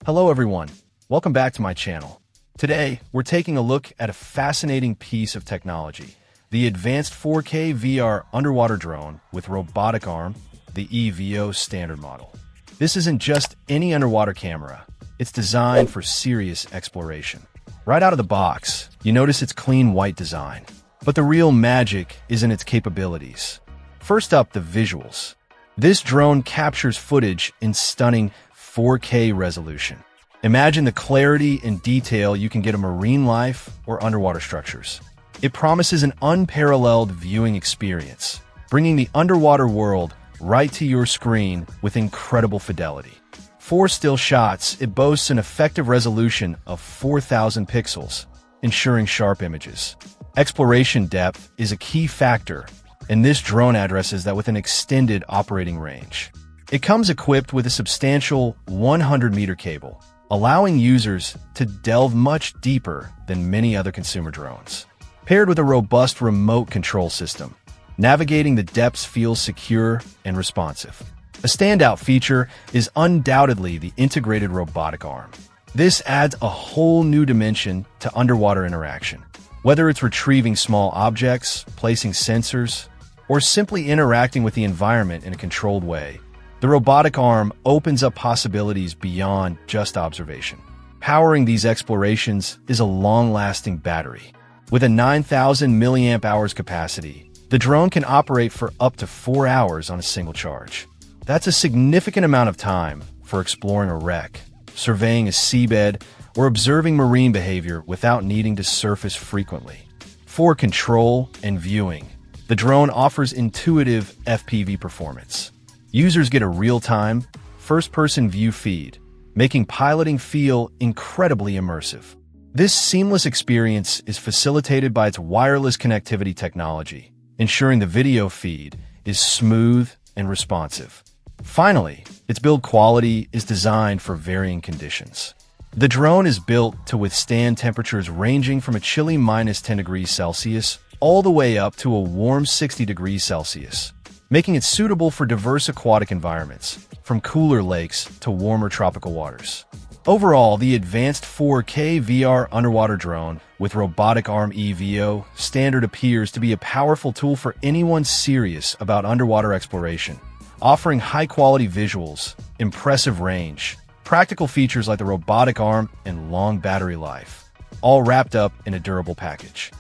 Hello everyone, welcome back to my channel. Today, we're taking a look at a fascinating piece of technology, the advanced 4K VR underwater drone with robotic arm, the EVO standard model. This isn't just any underwater camera, it's designed for serious exploration. Right out of the box, you notice its clean white design. But the real magic is in its capabilities. First up, the visuals. This drone captures footage in stunning 4K resolution. Imagine the clarity and detail you can get of marine life or underwater structures. It promises an unparalleled viewing experience, bringing the underwater world right to your screen with incredible fidelity. For still shots, it boasts an effective resolution of 4,000 pixels, ensuring sharp images. Exploration depth is a key factor, and this drone addresses that with an extended operating range. It comes equipped with a substantial 100-meter cable, allowing users to delve much deeper than many other consumer drones. Paired with a robust remote control system, navigating the depths feels secure and responsive. A standout feature is undoubtedly the integrated robotic arm. This adds a whole new dimension to underwater interaction. Whether it's retrieving small objects, placing sensors, or simply interacting with the environment in a controlled way, the robotic arm opens up possibilities beyond just observation. Powering these explorations is a long-lasting battery. With a 9,000 mAh capacity, the drone can operate for up to 4 hours on a single charge. That's a significant amount of time for exploring a wreck, surveying a seabed, or observing marine behavior without needing to surface frequently. For control and viewing, the drone offers intuitive FPV performance. Users get a real-time, first-person view feed, making piloting feel incredibly immersive. This seamless experience is facilitated by its wireless connectivity technology, ensuring the video feed is smooth and responsive. Finally, its build quality is designed for varying conditions. The drone is built to withstand temperatures ranging from a chilly -10 degrees Celsius all the way up to a warm 60 degrees Celsius, making it suitable for diverse aquatic environments, from cooler lakes to warmer tropical waters. Overall, the advanced 4K VR underwater drone with robotic arm EVO standard appears to be a powerful tool for anyone serious about underwater exploration, offering high-quality visuals, impressive range, practical features like the robotic arm, and long battery life, all wrapped up in a durable package.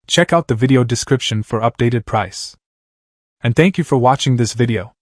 Check out the video description for updated price. And thank you for watching this video.